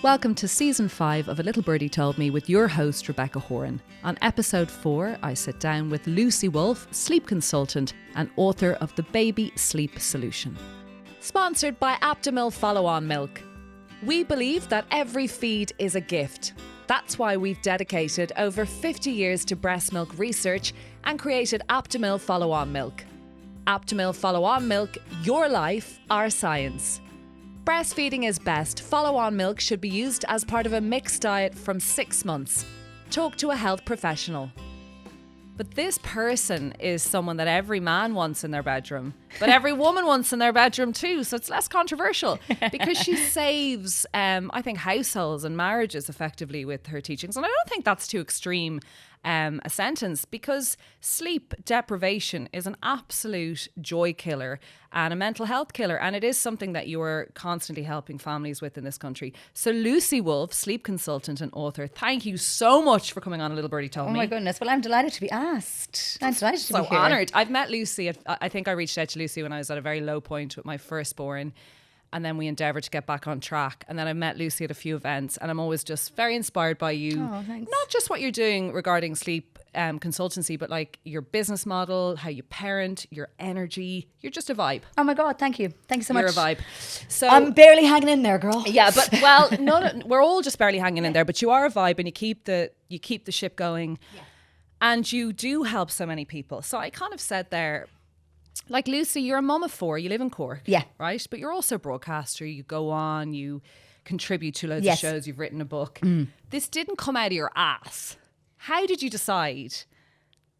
Welcome to Season 5 of A Little Birdie Told Me with your host, Rebecca Horan. On Episode 4, I sit down with Lucy Wolfe, sleep consultant and author of The Baby Sleep Solution. Sponsored by Aptamil Follow-On Milk. We believe that every feed is a gift. That's why we've dedicated over 50 years to breast milk research and created Aptamil Follow-On Milk. Aptamil Follow-On Milk, your life, our science. Breastfeeding is best. Follow-on milk should be used as part of a mixed diet from 6 months. Talk to a health professional. But this person is someone that every man wants in their bedroom, but every woman wants in their bedroom too. So it's less controversial because she saves, I think, households and marriages effectively with her teachings. And I don't think that's too extreme a sentence, because sleep deprivation is an absolute joy killer and a mental health killer, and it is something that you are constantly helping families with in this country. So Lucy Wolfe, sleep consultant and author, thank you so much for coming on A Little Birdie Told Me. Oh my goodness, well, I'm delighted to be asked. I'm delighted to be here. So honoured. I've met Lucy, I think I reached out to Lucy when I was at a very low point with my firstborn, and then we endeavoured to get back on track. And then I met Lucy at a few events, and I'm always just very inspired by you. Oh, thanks. Not just what you're doing regarding sleep consultancy, but like your business model, how you parent, your energy. You're just a vibe. Oh my God, thank you. Thank you so much. You're a vibe. So I'm barely hanging in there, girl. Yeah, but well, we're all just barely hanging in there, but you are a vibe and you keep the ship going. Yeah. And you do help so many people. So I kind of said there, like, Lucy, you're a mum of 4, you live in Cork. Yeah. Right? But you're also a broadcaster, you go on, you contribute to loads Yes. of shows, you've written a book. This didn't come out of your ass. How did you decide,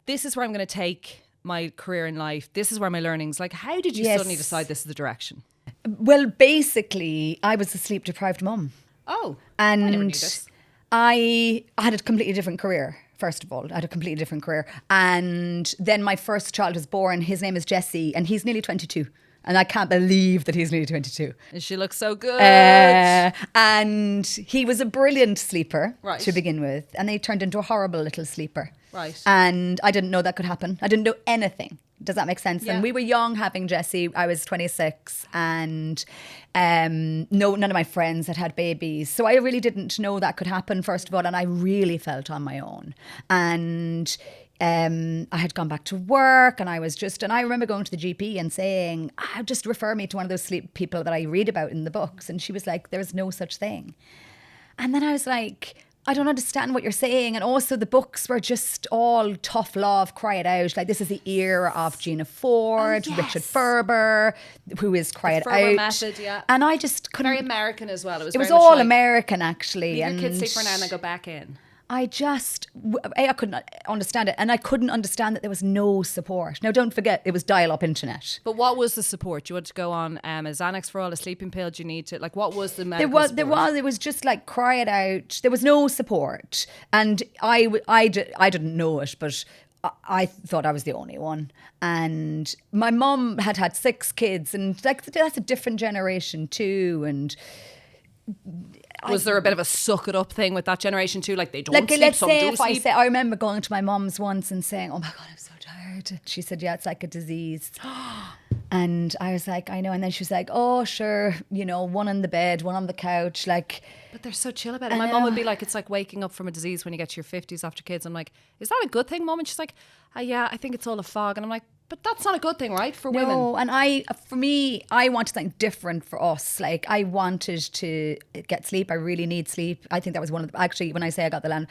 this is where I'm going to take my career in life, this is where my learnings, like, how did you suddenly decide this is the direction? Well, basically, I was a sleep deprived mum. Oh, And I never knew this. I had a completely different career. First of all, I had a completely different career. And then my first child was born. His name is Jesse, and he's nearly 22. And I can't believe that he's nearly 22. And she looks so good. And he was a brilliant sleeper Right. to begin with. And he turned into a horrible little sleeper. Right. And I didn't know that could happen. I didn't know anything. Does that make sense? Yeah. And we were young having Jesse. I was 26, and none of my friends had babies. So I really didn't know that could happen, first of all. And I really felt on my own. And I had gone back to work, and I remember going to the GP and saying, just refer me to one of those sleep people that I read about in the books. And she was like, there's no such thing. And then I was like, I don't understand what you're saying. And also the books were just all tough love, cry it out. Like, this is the era of Gina Ford, yes. Richard Ferber, who is cry it Ferber out. method, yeah. And I just couldn't. Very American as well. It was It was very much all like, American, actually. leave And your kids sleep for now and then go back in. I couldn't understand it. And I couldn't understand that there was no support. Now, don't forget, it was dial-up internet. But what was the support? You wanted to go on a Xanax for all, a sleeping pill? Do you need to, like, what was the medical support? It was just like, cry it out. There was no support. And I didn't know it, but I thought I was the only one. And my mum had 6 kids, and like, that's a different generation too. And Was there a bit of a suck it up thing with that generation too? Like, they don't like, sleep, let's some say do if I sleep. say, I remember going to my mum's once and saying, oh my God, I'm so tired. She said, yeah, it's like a disease. And I was like, I know. And then she was like, oh, sure, one on the bed, one on the couch, like. But they're so chill about it. My mum would be like, it's like waking up from a disease when you get to your 50s after kids. I'm like, is that a good thing, Mum? And she's like, yeah, I think it's all a fog. And I'm like, but that's not a good thing, right, for women? No, and I wanted something different for us. Like, I wanted to get sleep. I really need sleep. I think that was one of the, actually, when I say I got the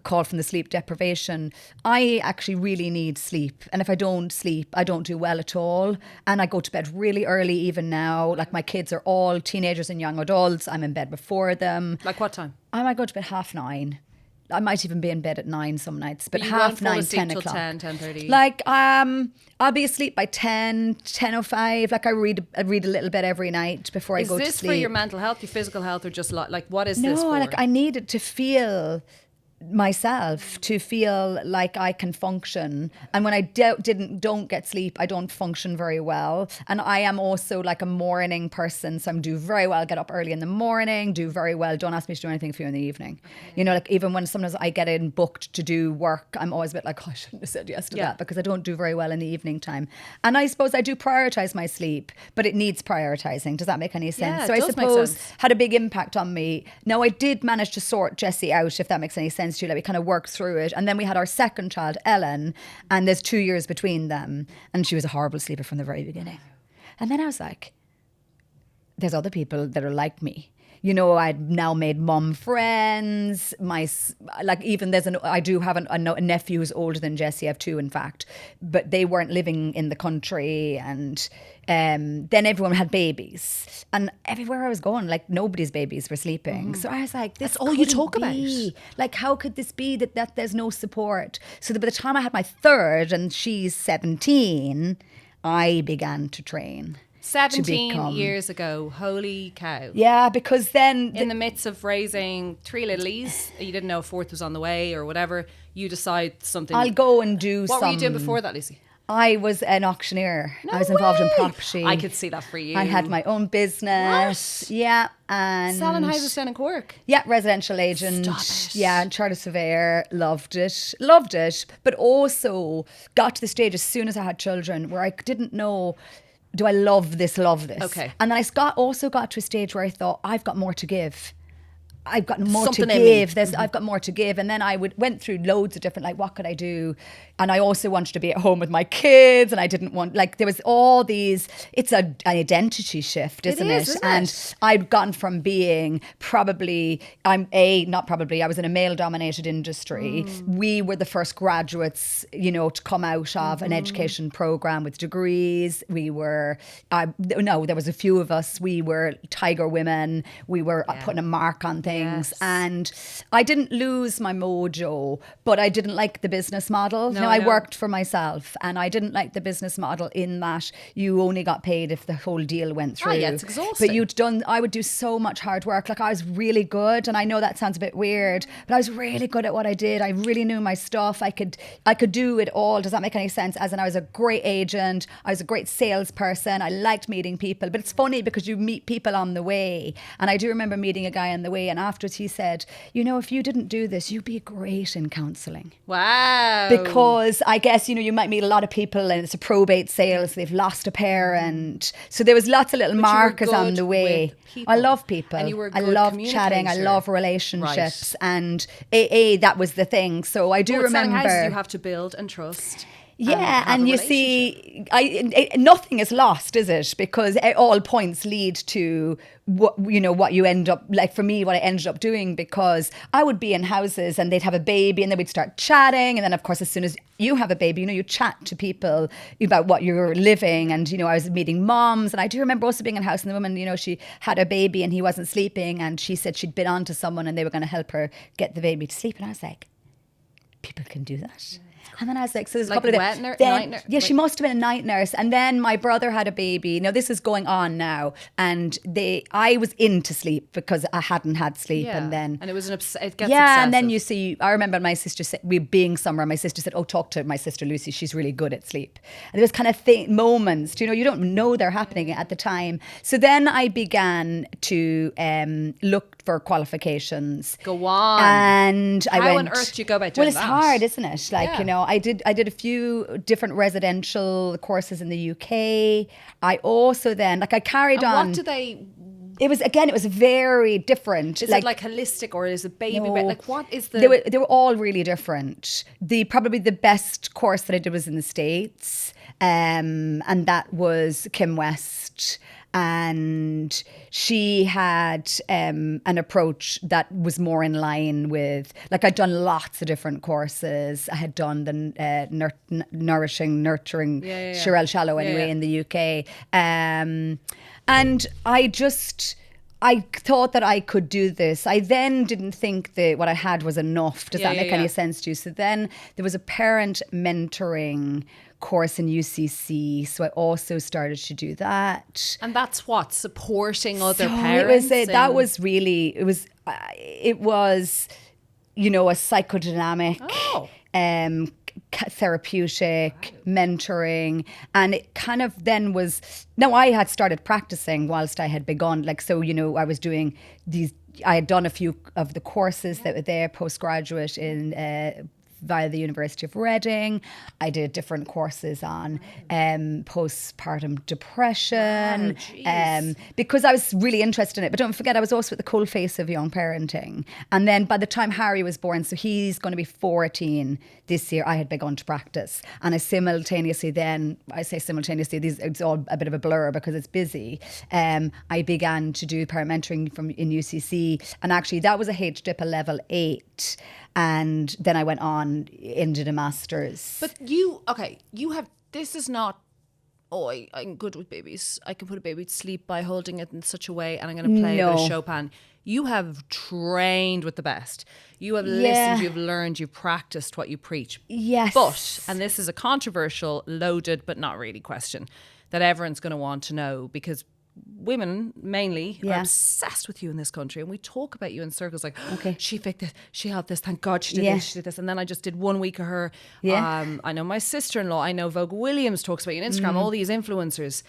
call from the sleep deprivation, I actually really need sleep. And if I don't sleep, I don't do well at all. And I go to bed really early even now. Like, my kids are all teenagers and young adults. I'm in bed before them. Like, what time? I might go to bed 9:30. I might even be in bed at 9 some nights, but You won't fall 9:30, asleep 10 till o'clock. 10:30. Like, I'll be asleep by 10:05. Like, I read a little bit every night before I go to sleep. Is this for your mental health, your physical health, or just like what is this No, for? like, I needed to feel myself to feel like I can function. And when I don't get sleep, I don't function very well. And I am also like a morning person, so I do very well, get up early in the morning, do very well, don't ask me to do anything for you in the evening. You know, like even when sometimes I get in booked to do work, I'm always a bit like, oh, I shouldn't have said yes to that, because I don't do very well in the evening time. And I suppose I do prioritize my sleep, but it needs prioritizing. Does that make any sense? Yeah, so it I does make suppose sense. had a big impact on me. Now I did manage to sort Jessie out, if that makes any sense to you. Like we kind of worked through it. And then we had our second child, Ellen, and there's 2 years between them. And she was a horrible sleeper from the very beginning. And then I was like, there's other people that are like me. You know, I'd now made mum friends. I do have a nephew who's older than Jessie. I have two, in fact, but they weren't living in the country. And then everyone had babies, and everywhere I was going, like nobody's babies were sleeping. So I was like, this That's all you couldn't talk about. be. Like, how could this be that there's no support? So that by the time I had my third, and she's 17, I began to train. 17 years ago, holy cow. Yeah, because then In the midst of raising 3 littlies, you didn't know a fourth was on the way or whatever, you decide something. I'll go and do What were you doing before that, Lucy? I was an auctioneer. No I was involved in way. property. I could see that for you. I had my own business. What? Yeah. And Selling houses down in Cork. yeah, residential agent. Stop it. Yeah, and charter surveyor. Loved it. But also got to the stage as soon as I had children where I didn't know, do I love this? Okay. And then I also got to a stage where I thought, I've got more to give. I've got more Something to in me. give. I've got more to give. And then I went through loads of different, like, what could I do? And I also wanted to be at home with my kids, and I didn't want, like, there was all these, it's an identity shift, isn't it? Isn't And it? I'd gone from being I was in a male dominated industry. We were the first graduates, you know, to come out of an education program with degrees. There was a few of us. We were tiger women. We were putting a mark on things. Yes. And I didn't lose my mojo, but I didn't like the business model. No, Now, I I know. worked for myself, and I didn't like the business model in that you only got paid if the whole deal went through. yeah, it's exhausting. But I would do so much hard work. Like, I was really good, and I know that sounds a bit weird, but I was really good at what I did. I really knew my stuff. I could do it all. Does that make any sense? As in, I was a great agent. I was a great salesperson. I liked meeting people. But it's funny because you meet people on the way. And I do remember meeting a guy on the way, and afterwards he said, you know, if you didn't do this, you'd be great in counselling. Wow. Because I guess, you know, you might meet a lot of people and it's a probate sale, so they've lost a parent. So there was lots of little But you were markers on good the way. with people. I love people. And you were a I good love chatting. I communicator. love relationships. Right. And that was the thing. So I do Well, selling remember. houses, you have to build and trust. Yeah, have and a you see, nothing is lost, is it? Because all points lead to what you end up, like for me, what I ended up doing, because I would be in houses and they'd have a baby and then we'd start chatting. And then, of course, as soon as you have a baby, you know, you chat to people about what you're living. And, you know, I was meeting moms. And I do remember also being in a house and the woman, you know, she had a baby and he wasn't sleeping. And she said she'd been on to someone and they were going to help her get the baby to sleep. And I was like, people can do that. And then I was like, so there's a Like couple of wet nurse, then, night nurse? yeah, she must have been a night nurse. And then my brother had a baby. Now this is going on now, and I was into sleep because I hadn't had sleep, Yeah. and then And it was it gets obsessive. and then you see, I remember my sister said, we being somewhere, my sister said, oh, talk to my sister Lucy, she's really good at sleep. And there was kind of moments, you know, you don't know they're happening at the time. So then I began to look for qualifications. Go on. And I How went. on earth do you go about doing Well, it's that? hard, isn't it? Like, Yeah. you know, I did a few different residential courses in the UK. I also then, like, I carried And on. what do they... It was very different. Is it like holistic or is it baby? No. Like what is the... They were all really different. Probably the best course that I did was in the States, and that was Kim West. And she had an approach that was more in line with, like, I'd done lots of different courses. I had done the nurturing Shirelle Shallow anyway in the UK. And I thought that I could do this. I then didn't think that what I had was enough. Does that make any sense to you? So then there was a parent mentoring course in UCC. So I also started to do that. And that's what? Supporting other So parents? it was you know, a psychodynamic, therapeutic, mentoring. And it kind of then was, now I had started practicing whilst I had begun, like, so, you know, I was doing these, I had done a few of the courses that were there, postgraduate in via the University of Reading. I did different courses on postpartum depression, because I was really interested in it. But don't forget, I was also at the cold face of young parenting. And then by the time Harry was born, so he's going to be 14 this year, I had begun to practice. And I simultaneously then, I say simultaneously, it's all a bit of a blur because it's busy. I began to do paramentoring in UCC. And actually that was a HDIPA level 8. And then I went on into the masters. But you have, this is not, I'm good with babies. I can put a baby to sleep by holding it in such a way, and I'm going to play a bit of Chopin. You have trained with the best. You have listened, you've learned, you've practiced what you preach. Yes. But, and this is a controversial, loaded, but not really question that everyone's going to want to know, because women mainly are obsessed with you in this country, and we talk about you in circles like, she faked this, she helped this, thank God she did this, she did this. And then I just did 1 week of her. I know my sister-in-law, I know Vogue Williams talks about you on Instagram, all these influencers.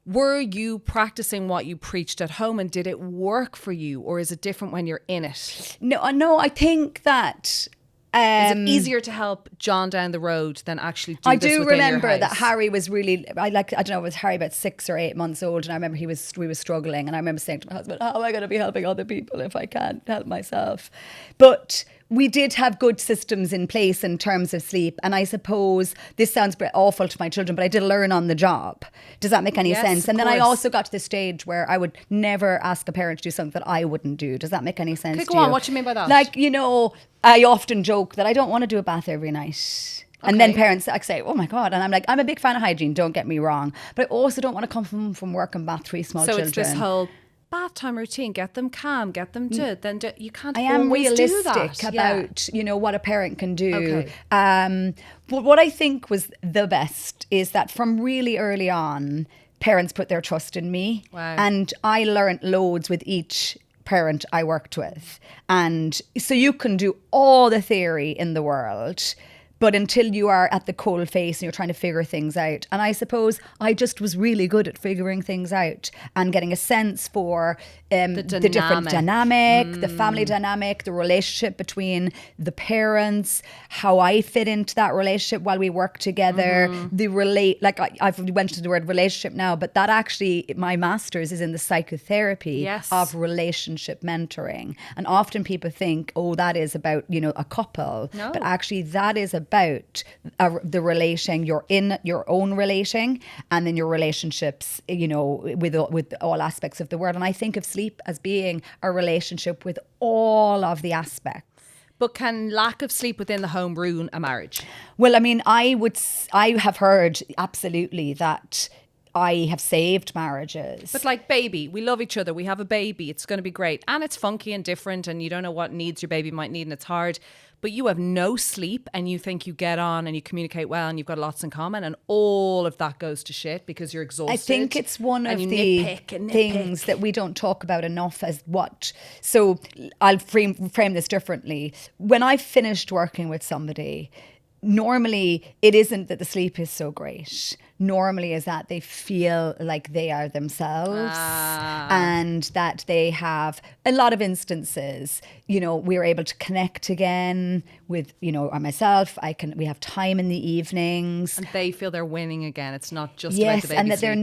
Were you practicing what you preached at home, and did it work for you, or is it different when you're in it? No, I think that is it easier to help John down the road than actually do I this do within remember your house? that Harry was really, I don't know, was Harry about 6 or 8 months old, and I remember we were struggling, and I remember saying to my husband, how am I going to be helping other people if I can't help myself? But we did have good systems in place in terms of sleep, and I suppose this sounds awful to my children, but I did learn on the job. Does that make any sense? And then I also got to the stage where I would never ask a parent to do something that I wouldn't do. Does that make any sense? Okay, go on. What do you mean by that? Like, you know, I often joke that I don't want to do a bath every night. And then parents like say, oh my God. And I'm like, I'm a big fan of hygiene, don't get me wrong. But I also don't want to come from work and bath 3 small children. So it's this whole bath time routine, get them calm, get them to, then you can't I am always realistic do that. about, you know, what a parent can do. But what I think was the best is that from really early on, parents put their trust in me. Wow. And I learned loads with each parent I worked with. And so you can do all the theory in the world, but until you are at the cold face and you're trying to figure things out. And I suppose I just was really good at figuring things out and getting a sense for the different dynamic, the family dynamic, the relationship between the parents, how I fit into that relationship while we work together, I've mentioned the word relationship now, but that actually, my master's is in the psychotherapy of relationship mentoring. And often people think, oh, that is about, you know, a couple. No. But actually that is about the relation, you're in your own relating, and then your relationships, you know, with all aspects of the world. And I think of sleep as being a relationship with all of the aspects. But can lack of sleep within the home ruin a marriage? Well, I mean, I have heard absolutely that I have saved marriages. But like baby, we love each other. We have a baby. It's going to be great. And it's funky and different, and you don't know what needs your baby might need, and it's hard. But you have no sleep, and you think you get on and you communicate well and you've got lots in common, and all of that goes to shit because you're exhausted. I think it's one of the things that we don't talk about enough as what. So I'll frame this differently. When I finished working with somebody, normally it isn't that the sleep is so great. Normally is that they feel like they are themselves and that they have a lot of instances, you know, we're able to connect again with, you know, myself. We have time in the evenings. And they feel they're winning again. It's not just about the baby and that sleeping.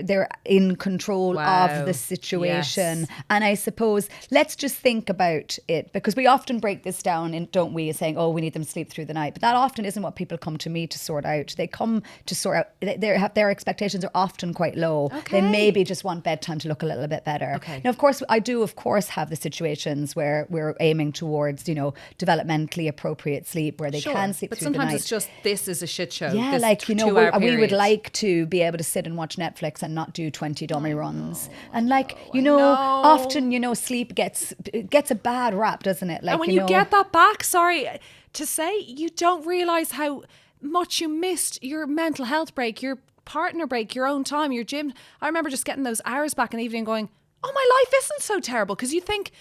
they're in control of the situation. Yes. And I suppose let's just think about it, because we often break this down, don't we, as saying, oh, we need them to sleep through the night. But that often isn't what people come to me to sort out. They come to sort out, their expectations are often quite low. Okay. They maybe just want bedtime to look a little bit better. Okay. Now, of course, I do, of course, have the situations where we're aiming towards, you know, developmentally appropriate sleep where they can sleep through the night. But sometimes it's just, this is a shit show. Yeah, this like, you know, we would like to be able to sit and watch Netflix and not do 20 dummy runs. And like, you know, often, you know, sleep gets a bad rap, doesn't it? Like, and when you get that back, sorry to say, you don't realise how much you missed your mental health break, your partner break, your own time, your gym. I remember just getting those hours back in the evening going, oh, my life isn't so terrible, because you think,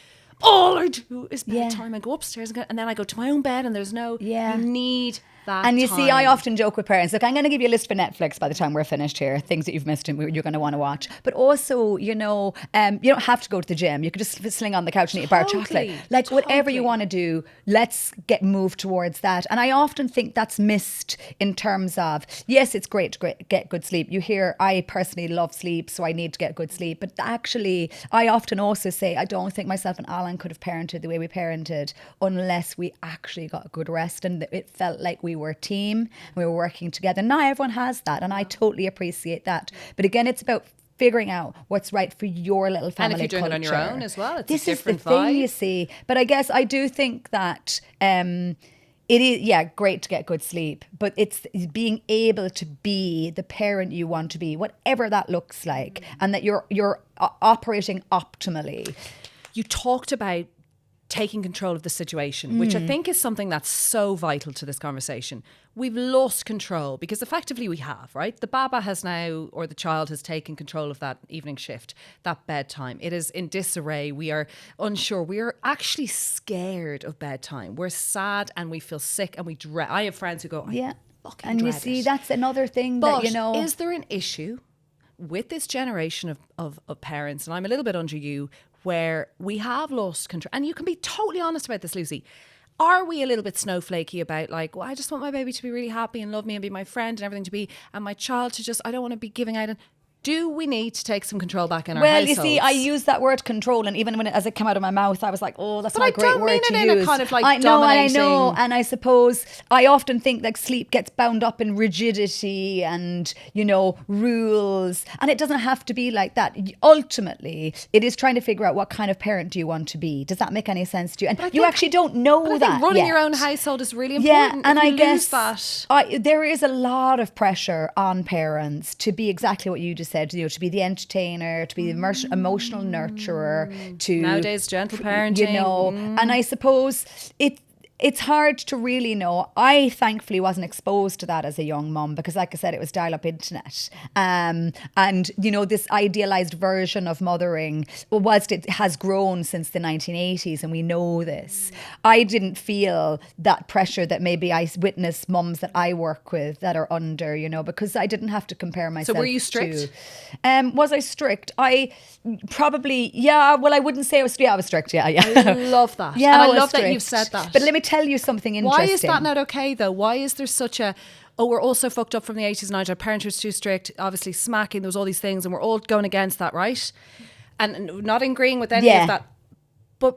all I do is bedtime. I go upstairs and then I go to my own bed and there's no, you need that And you time. see, I often joke with parents, look, I'm going to give you a list for Netflix by the time we're finished here, things that you've missed and you're going to want to watch. But also, you don't have to go to the gym. You could just sling on the couch and eat a bar of chocolate. Like whatever you want to do, let's move towards that. And I often think that's missed in terms of, yes, it's great to get good sleep. You hear, I personally love sleep, so I need to get good sleep. But actually, I often also say, I don't think myself and Alan could have parented the way we parented unless we actually got good rest and it felt like we were a team, we were working together. Now everyone has that and I totally appreciate that. But again, it's about figuring out what's right for your little family. And if you're doing culture. it on your own as well, it's this a different is the thing, vibe. you see. But I guess I do think that it is, great to get good sleep, but it's being able to be the parent you want to be, whatever that looks like, and that you're operating optimally. You talked about taking control of the situation, which I think is something that's so vital to this conversation. We've lost control because effectively we have, right? The baba has now, or the child has taken control of that evening shift, that bedtime. It is in disarray. We are unsure. We are actually scared of bedtime. We're sad and we feel sick and we dread. I have friends who go, I fucking And you dread see, it. that's another thing But that, is there an issue with this generation of parents, and I'm a little bit under you, where we have lost control? And you can be totally honest about this, Lucy. Are we a little bit snowflakey about like, well, I just want my baby to be really happy and love me and be my friend and everything to be, and my child to just, I don't want to be giving out. And do we need to take some control back in our households? Well, you see, I use that word control, and even as it came out of my mouth, I was like, "Oh, that's not a great word to use." But I don't mean it in a kind of like dominating. I know, and I suppose I often think like sleep gets bound up in rigidity and rules, and it doesn't have to be like that. Ultimately, it is trying to figure out what kind of parent do you want to be. Does that make any sense to you? And you actually don't know but that. I think running yet. your own household is really important. Yeah, and I guess that. there is a lot of pressure on parents to be exactly what you just said, to be the entertainer, to be the emotional nurturer, to nowadays gentle parenting, and I suppose it's hard to really know. I thankfully wasn't exposed to that as a young mum because, like I said, it was dial-up internet. And, this idealised version of mothering, whilst it has grown since the 1980s and we know this, I didn't feel that pressure that maybe I witness mums that I work with that are under, because I didn't have to compare myself. So were you strict? Was I strict? I probably, I wouldn't say I was strict. Yeah. I love that. Yeah, and I was love that strict. you've said that. But let me tell you something interesting. Why is that not okay though? Why is there such a, we're all so fucked up from the 80s and 90s, our parents were too strict, obviously smacking, there was all these things and we're all going against that, right? And not agreeing with any of that. But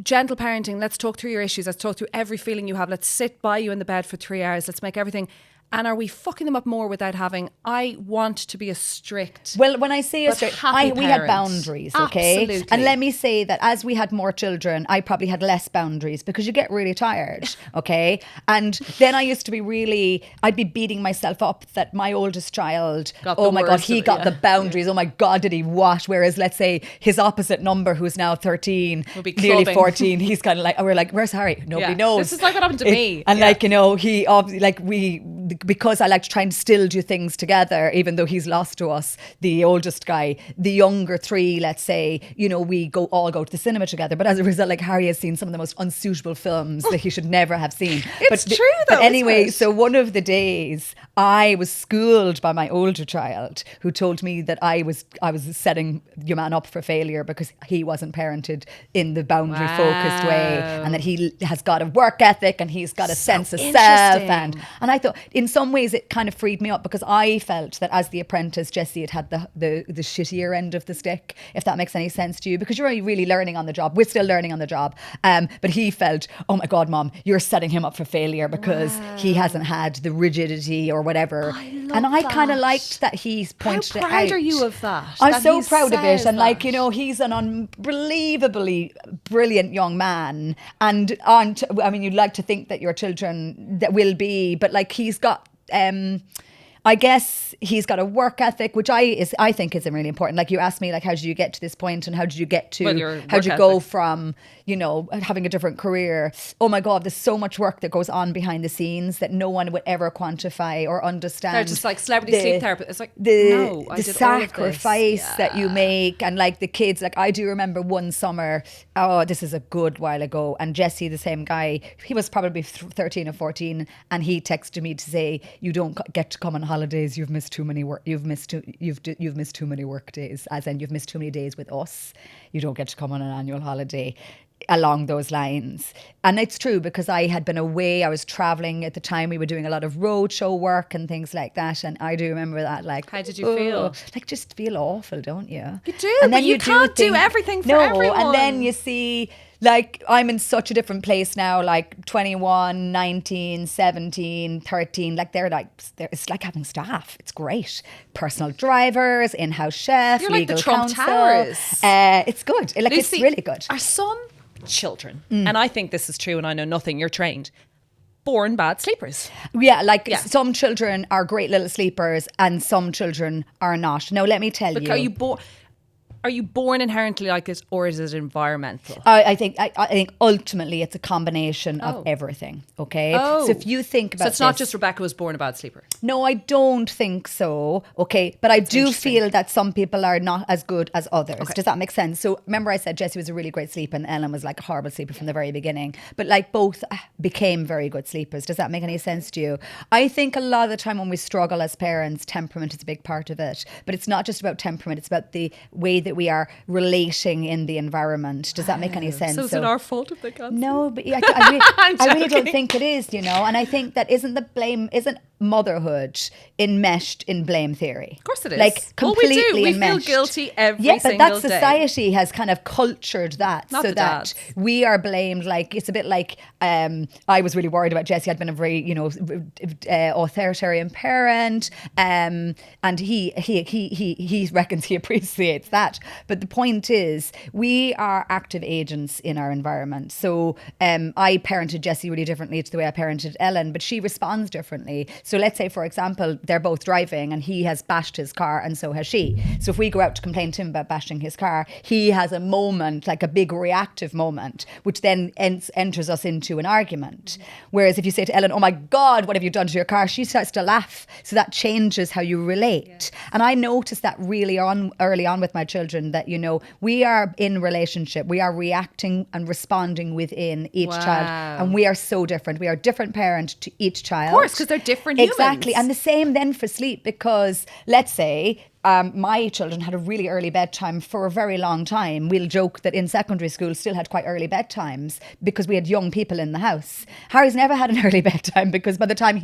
gentle parenting, let's talk through your issues, let's talk through every feeling you have, let's sit by you in the bed for 3 hours, let's make everything. And are we fucking them up more without having, I want to be a strict... Well, when I say a strict, we had boundaries, okay? Absolutely. And let me say that as we had more children, I probably had less boundaries because you get really tired, okay? And then I used to be I'd be beating myself up that my oldest child, oh my God, he got the boundaries. Oh my God, did he what? Whereas let's say his opposite number, who's now 13, nearly 14, he's kind of like, we're like, where's Harry? Nobody knows. This is like what happened to me. And he obviously, because I like to try and still do things together, even though he's lost to us, the oldest guy, the younger three, let's say, we all go to the cinema together. But as a result, like Harry has seen some of the most unsuitable films that he should never have seen. It's true though. But anyway, so one of the days I was schooled by my older child who told me that I was setting your man up for failure because he wasn't parented in the boundary focused way, and that he has got a work ethic and he's got a sense of self. And I thought, in some ways it kind of freed me up because I felt that as the apprentice, Jessie had the shittier end of the stick, if that makes any sense to you, because you're only really learning on the job. We're still learning on the job. But he felt, oh my God, Mom, you're setting him up for failure because he hasn't had the rigidity or whatever. I kind of liked that he's pointed it out. How proud are you of that? I'm so proud of it. And he's an unbelievably brilliant young man. And you'd like to think that your children that will be, but he's got I guess he's got a work ethic, which I think is really important. Like you asked me, like, how did you get to this point, and how did you get to, how did you go from, you know, having a different career? Oh my God, there's so much work that goes on behind the scenes that no one would ever quantify or understand. They're just like celebrity sleep therapist. It's like, no, I the did sacrifice all of this. that you make, and like the kids. Like I do remember one summer, oh, this is a good while ago, and Jesse, the same guy, he was probably 13 or 14, and he texted me to say, you don't get to come on holidays, you've missed too many work days, as in you've missed too many days with us, you don't get to come on an annual holiday, along those lines. And it's true, because I had been away, I was traveling at the time, we were doing a lot of roadshow work and things like that, and I do remember that, like, how did you feel? Like, just feel awful, don't you? You do, and then you can't do everything for everyone. And then you see, like, I'm in such a different place now, like 21, 19, 17, 13, like it's like having staff. It's great. Personal drivers, in-house chef, you're legal like the Trump counsel. Towers. It's good. Like, Lucy, it's really good. Are some children, and I think this is true and I know nothing, you're trained, born bad sleepers? Yeah, like some children are great little sleepers and some children are not. Now, let me tell you. Are you born inherently like this, or is it environmental? I think ultimately it's a combination of everything. Okay, so if you think about, so it's not just Rebecca was born a bad sleeper. No, I don't think so. Okay, but I do feel that some people are not as good as others. Okay. Does that make sense? So remember, I said Jessie was a really great sleeper and Ellen was like a horrible sleeper from the very beginning. But like both became very good sleepers. Does that make any sense to you? I think a lot of the time when we struggle as parents, temperament is a big part of it. But it's not just about temperament; it's about the way that we are relating in the environment. Does that make any sense? So is it our fault if they can't? No, but I really don't think it is, you know. And I think that isn't motherhood enmeshed in blame theory. Of course it is. Like completely enmeshed. We feel guilty every single day. Yeah, but that society has kind of cultured that, so that we are blamed. Like, it's a bit like, I was really worried about Jessie. I'd been a very, you know, authoritarian parent, and he reckons he appreciates that. But the point is, we are active agents in our environment. So I parented Jessie really differently to the way I parented Ellen, but she responds differently. So let's say, for example, they're both driving and he has bashed his car and so has she. So if we go out to complain to him about bashing his car, he has a moment, like a big reactive moment, which then enters us into an argument. Whereas if you say to Ellen, oh my God, what have you done to your car? She starts to laugh. So that changes how you relate. Yeah. And I noticed that really early on with my children, that, you know, we are in relationship. We are reacting and responding within each child. And we are so different. We are a different parent to each child. Of course, because they're different humans. Exactly. And the same then for sleep, because let's say my children had a really early bedtime for a very long time. We'll joke that in secondary school still had quite early bedtimes because we had young people in the house. Harry's never had an early bedtime because by the time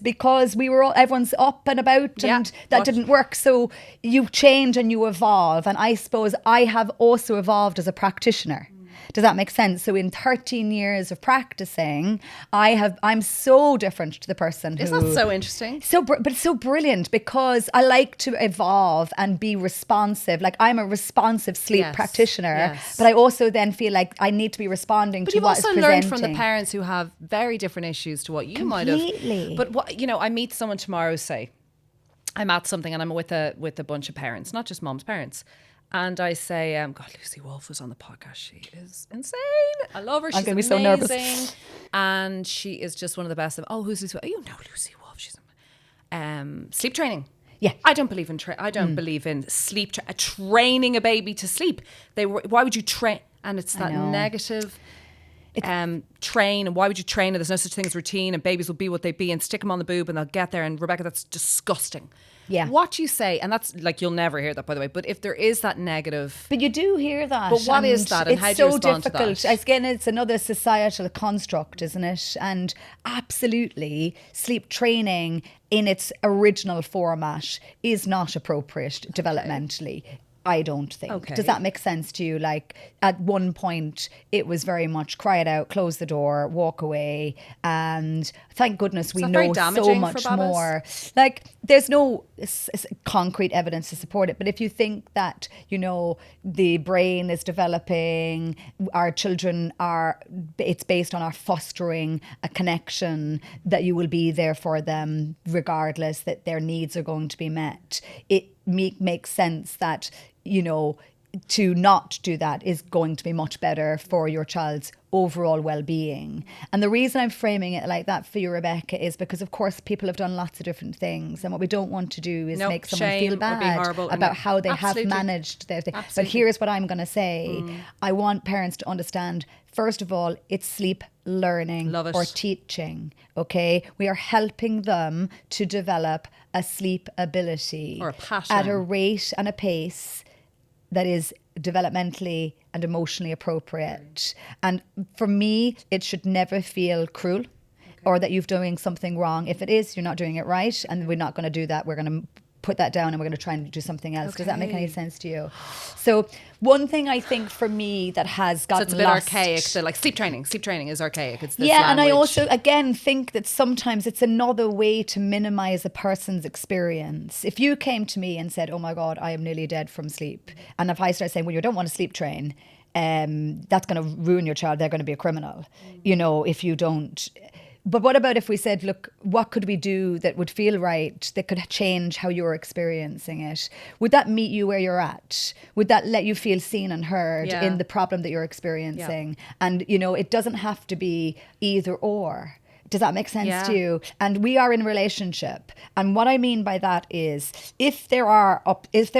because we were everyone's up and about, and that didn't work. So you change and you evolve. And I suppose I have also evolved as a practitioner. Does that make sense? So in 13 years of practicing, I'm so different to the person who... Isn't that so interesting? But it's so brilliant, because I like to evolve and be responsive. Like, I'm a responsive sleep practitioner, but I also then feel like I need to be responding to what is presenting. But you've also learned from the parents who have very different issues to what you might have. Completely. But what, you know, I meet someone tomorrow, say, I'm at something and I'm with a bunch of parents, not just mom's parents. And I say, God, Lucy Wolfe was on the podcast. She is insane. I love her. She's going to be amazing. so nervous. And she is just one of the best. Who's Lucy Wolfe? Oh, you know Lucy Wolfe. She's sleep training. Yeah, I don't believe in believe in sleep training a baby to sleep. Why would you train? And it's that negative. Train, and why would you train? And there's no such thing as routine, and babies will be what they be, and stick them on the boob and they'll get there. And Rebecca, that's disgusting. Yeah. What you say, and that's like, you'll never hear that, by the way, but if there is that negative... But you do hear that. But what is that, and how do you respond to that? It's so difficult. Again, it's another societal construct, isn't it? And absolutely, sleep training in its original format is not appropriate developmentally. I don't think. Okay. Does that make sense to you? Like, at one point, it was very much cry it out, close the door, walk away. And thank goodness we know so much more. Like, there's no concrete evidence to support it. But if you think that, the brain is developing, our children it's based on our fostering a connection, that you will be there for them regardless, that their needs are going to be met, it makes sense that, to not do that is going to be much better for your child's overall well-being. And the reason I'm framing it like that for you, Rebecca, is because, of course, people have done lots of different things. And what we don't want to do is make someone feel bad about how they have managed their thing. But here's what I'm going to say. I want parents to understand, first of all, it's sleep learning or teaching, okay? We are helping them to develop a sleep ability. Or a pattern. At a rate and a pace that is developmentally and emotionally appropriate. And for me, it should never feel cruel or that you're doing something wrong. If it is, you're not doing it right, and we're not going to do that. We're going to put that down and we're going to try and do something else. Does that make any sense to you? So one thing I think for me that has gotten so it's a bit lost, archaic. So like sleep training is archaic. It's this language. And I also again think that sometimes it's another way to minimize a person's experience. If you came to me and said, "Oh my God, I am nearly dead from sleep," and if I start saying, "Well, you don't want to sleep train," that's going to ruin your child. They're going to be a criminal, if you don't. But what about if we said, look, what could we do that would feel right, that could change how you're experiencing it? Would that meet you where you're at? Would that let you feel seen and heard in the problem that you're experiencing? And, it doesn't have to be either or. Does that make sense to you? And we are in a relationship. And what I mean by that is if there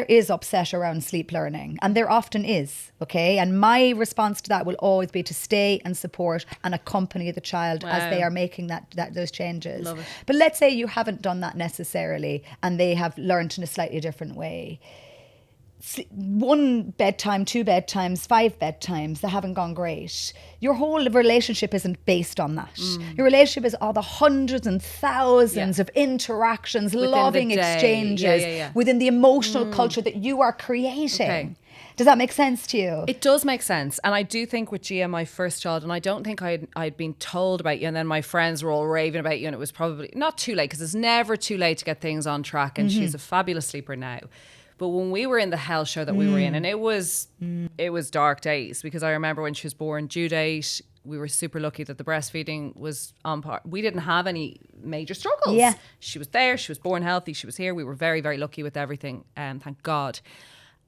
is upset around sleep learning, and there often is, okay? And my response to that will always be to stay and support and accompany the child as they are making those changes. Love it. But let's say you haven't done that necessarily and they have learned in a slightly different way. 1 bedtime, 2 bedtimes, 5 bedtimes that haven't gone great. Your whole relationship isn't based on that. Your relationship is all the hundreds and thousands of interactions, within loving exchanges within the emotional culture that you are creating. Okay. Does that make sense to you? It does make sense. And I do think with Gia, my first child, and I don't think I'd been told about you, and then my friends were all raving about you, and it was probably not too late, because it's never too late to get things on track, and she's a fabulous sleeper now. But when we were in the hell show that we were in, and it was dark days, because I remember when she was born, due date, we were super lucky that the breastfeeding was on par. We didn't have any major struggles. Yeah. She was there, she was born healthy, she was here. We were very, very lucky with everything, thank God.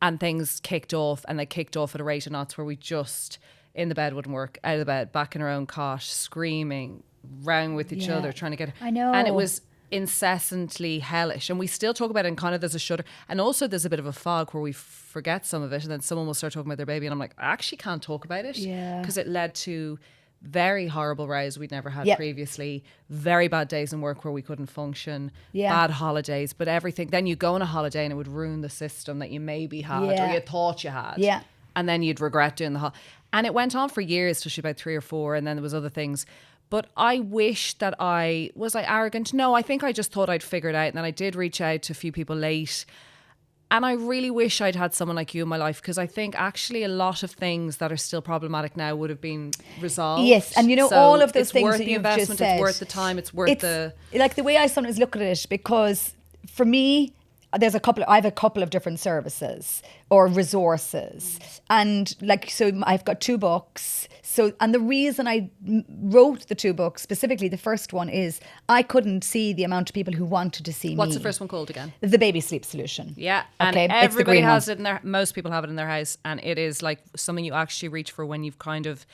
And things kicked off, and they kicked off at a rate of knots where we just, in the bed, wouldn't work, out of the bed, back in our own cot, screaming, round with each other, trying to get... I know. And it was incessantly hellish, and we still talk about it, and kind of there's a shudder, and also there's a bit of a fog where we forget some of it, and then someone will start talking about their baby, and I'm like, I actually can't talk about it, because it led to very horrible rows we'd never had previously, very bad days in work where we couldn't function, bad holidays, but everything. Then you go on a holiday and it would ruin the system that you maybe had or you thought you had, and then you'd regret doing the and it went on for years till she was about 3 or 4, and then there was other things. But I wish that was I arrogant? No, I think I just thought I'd figure it out. And then I did reach out to a few people late. And I really wish I'd had someone like you in my life, because I think actually a lot of things that are still problematic now would have been resolved. Yes, and so all of those things that you've just said. It's worth the time. It's worth like the way I sometimes look at it, because for me, I have a couple of different services or resources, and so I've got 2 books. So, and the reason I wrote the 2 books, specifically the first one, is I couldn't see the amount of people who wanted to see me. What's the first one called again? The Baby Sleep Solution. Yeah, and everybody has it in their. Most people have it in their house, and it is like something you actually reach for when you've kind of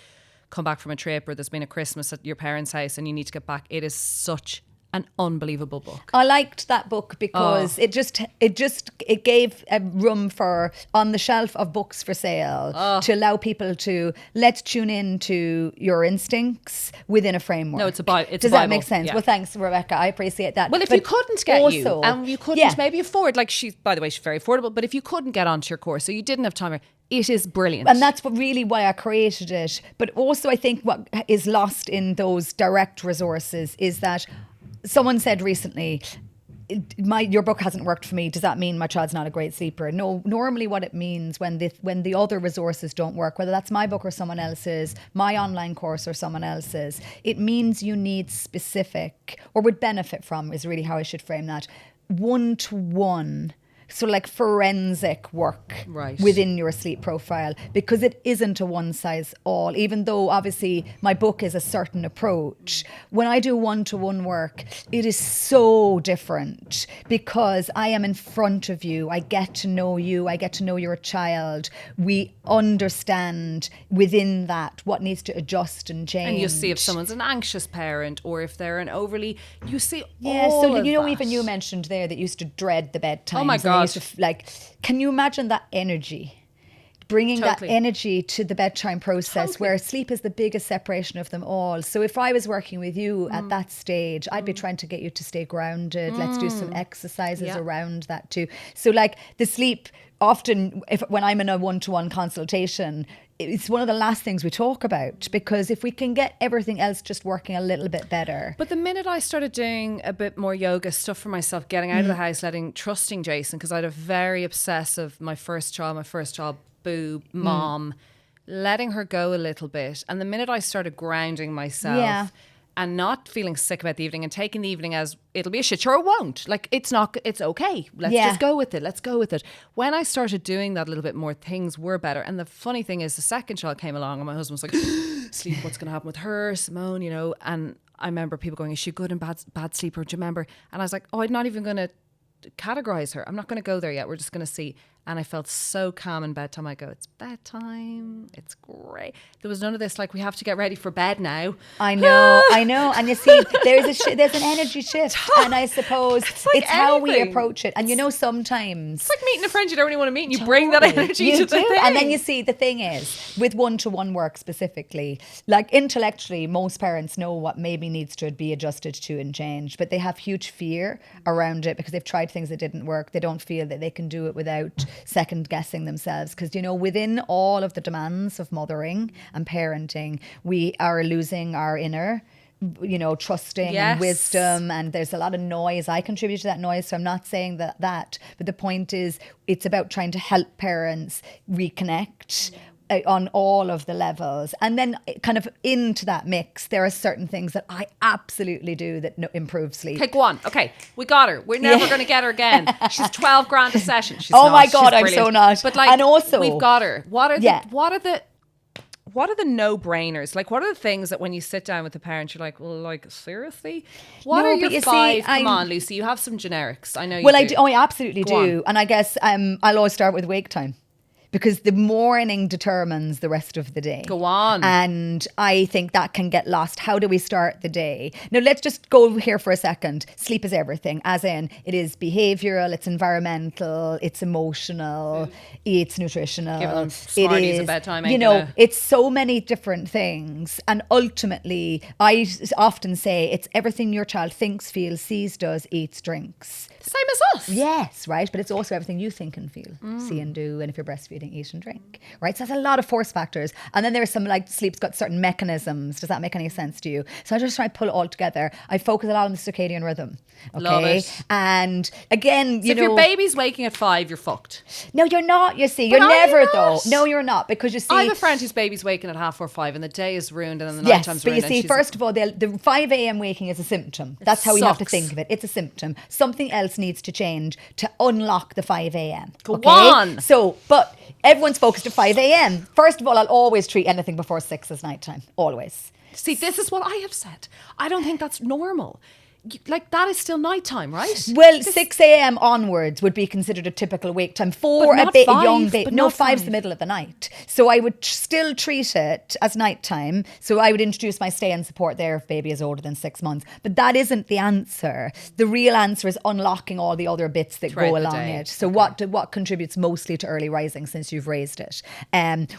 come back from a trip, or there's been a Christmas at your parents' house and you need to get back. It is such an unbelievable book. I liked that book because it gave a room for on the shelf of books for sale to allow people to let's tune in to your instincts within a framework. No, it's a Bible. Does that make sense? Yeah. Well, thanks, Rebecca. I appreciate that. Well, if you couldn't get also, and you couldn't maybe afford, like by the way, she's very affordable, but if you couldn't get onto your course, so you didn't have time, it is brilliant. And that's really why I created it. But also I think what is lost in those direct resources is that someone said recently, your book hasn't worked for me. Does that mean my child's not a great sleeper? No, normally what it means when the other resources don't work, whether that's my book or someone else's, my online course or someone else's, it means you need specific, or would benefit from, is really how I should frame that, one-to-one, so like forensic work Right. within your sleep profile, because it isn't a one size all, even though obviously my book is a certain approach. When I do one-to-one work, it is so different because I am in front of you. I get to know you. I get to know your child. We understand within that what needs to adjust and change. And you see if someone's an anxious parent or if they're an overly, you see Yeah, all so of you know, that. even you mentioned there that you used to dread the bedtime. Oh my God. Can you imagine that energy? Bringing Totally. that energy to the bedtime process, Totally. where sleep is the biggest separation of them all. So if I was working with you at that stage, I'd be trying to get you to stay grounded. Let's do some exercises Yeah. around that too. So like the sleep, often when I'm in a one-to-one consultation, it's one of the last things we talk about, because if we can get everything else just working a little bit better. But the minute I started doing a bit more yoga stuff for myself, getting out of the house, trusting Jason, because I had a very obsessive, my first child, boob, mom, letting her go a little bit. And the minute I started grounding myself Yeah. and not feeling sick about the evening and taking the evening as it'll be a shit show or it won't. Like it's okay. Let's Yeah. just go with it. Let's go with it. When I started doing that a little bit more, things were better. And the funny thing is the second child came along and my husband was like, sleep, what's going to happen with her, Simone, you know? And I remember people going, is she good and bad sleeper? Do you remember? And I was like, oh, I'm not even going to categorize her. I'm not going to go there yet. We're just going to see. And I felt so calm in bedtime. I go, it's bedtime. It's great. There was none of this like, we have to get ready for bed now. I know. And you see, there's an energy shift, and I suppose like it's how we anything. approach it. And you know, sometimes It's like meeting a friend you don't really want to meet and you bring that energy you to the do. thing. And then you see, the thing is, with one-to-one work specifically, like intellectually, most parents know what maybe needs to be adjusted to and changed, but they have huge fear around it because they've tried things that didn't work. They don't feel that they can do it without second guessing themselves, because you know, within all of the demands of mothering and parenting, we are losing our inner, you know, trusting Yes. and wisdom, and there's a lot of noise. I contribute to that noise, so I'm not saying that, but the point is, it's about trying to help parents reconnect on all of the levels. And then kind of into that mix, there are certain things that I absolutely do that improve sleep. Okay, go on. Okay, we got her. We're never going to get her again. She's 12 grand a session. She's Oh not. my God, She's I'm brilliant. so not. But like, And also- we've got her. What are Yeah. the no-brainers? Like, what are the things that when you sit down with the parents, you're like, well, like, seriously? What No, are but your you see, five? Come I'm- on, Lucy. You have some generics. I know you Well, do. I do. Oh, I absolutely Go do. on. And I guess I'll always start with wake time, because the morning determines the rest of the day. Go on. And I think that can get lost. How do we start the day? Now, let's just go here for a second. Sleep is everything, as in it is behavioral, it's environmental, it's emotional, it's nutritional. Giving them It Smarties at is, bedtime you ain't know, gonna- it's so many different things. And ultimately, I often say it's everything your child thinks, feels, sees, does, eats, drinks. Same as us. Yes, right. But it's also everything you think and feel, see and do, and if you're breastfeeding, eat and drink, right? So that's a lot of force factors. And then there's some, like, sleep's got certain mechanisms. Does that make any sense to you? So I just try to pull it all together. I focus a lot on the circadian rhythm. Okay. Love it. And again, So you if know, your baby's waking at 5, you're fucked. no, you're not. You see, But you're are you never not? though. No, you're not, because you see, I have a friend whose baby's waking at 4:30 and the day is ruined and then the yes, nighttime's but you ruined. and see, she's first of all, the 5 a.m. waking is a symptom. That's how you have to sucks. think of it. It's a symptom. Something else needs to change to unlock the 5 a.m. Go okay? on. So, but everyone's focused at 5 a.m. First of all, I'll always treat anything before 6 as nighttime. Always. See, this is what I have said. I don't think that's normal. Like, that is still nighttime, right? Well, 6 a.m. onwards would be considered a typical wake time for But a not bit five, young baby. but No, not 5's the five. middle of the night. So I would still treat it as nighttime. So I would introduce my stay and support there if baby is older than 6 months. But that isn't the answer. The real answer is unlocking all the other bits that Throughout go the along day. it. So what contributes mostly to early rising since you've raised it?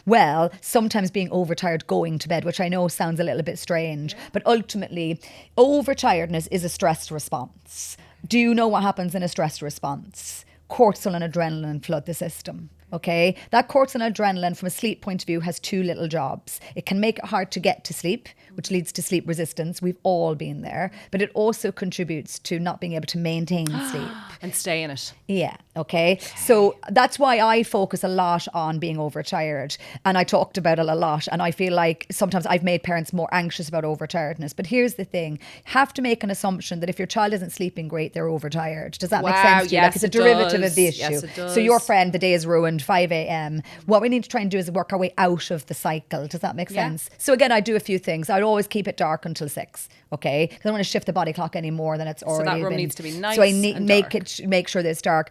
Well, sometimes being overtired going to bed, which I know sounds a little bit strange, but ultimately overtiredness is a stress response. Do you know what happens in a stress response? Cortisol and adrenaline flood the system. Okay, that cortisol and adrenaline from a sleep point of view has two little jobs. It can make it hard to get to sleep, which leads to sleep resistance. We've all been there, but it also contributes to not being able to maintain sleep. And stay in it. Yeah. Okay. So that's why I focus a lot on being overtired. And I talked about it a lot. And I feel like sometimes I've made parents more anxious about overtiredness. But here's the thing. Have to make an assumption that if your child isn't sleeping great, they're overtired. Does that make sense to you? Yes, like it's a derivative of the issue. Yes, it does. So your friend, the day is ruined, 5 a.m. What we need to try and do is work our way out of the cycle. Does that make sense? So again, I do a few things. I'd always keep it dark until 6. Okay. Because I don't want to shift the body clock any more than it's already So that room been. needs to be nice. So I need and make dark. make sure that it's dark.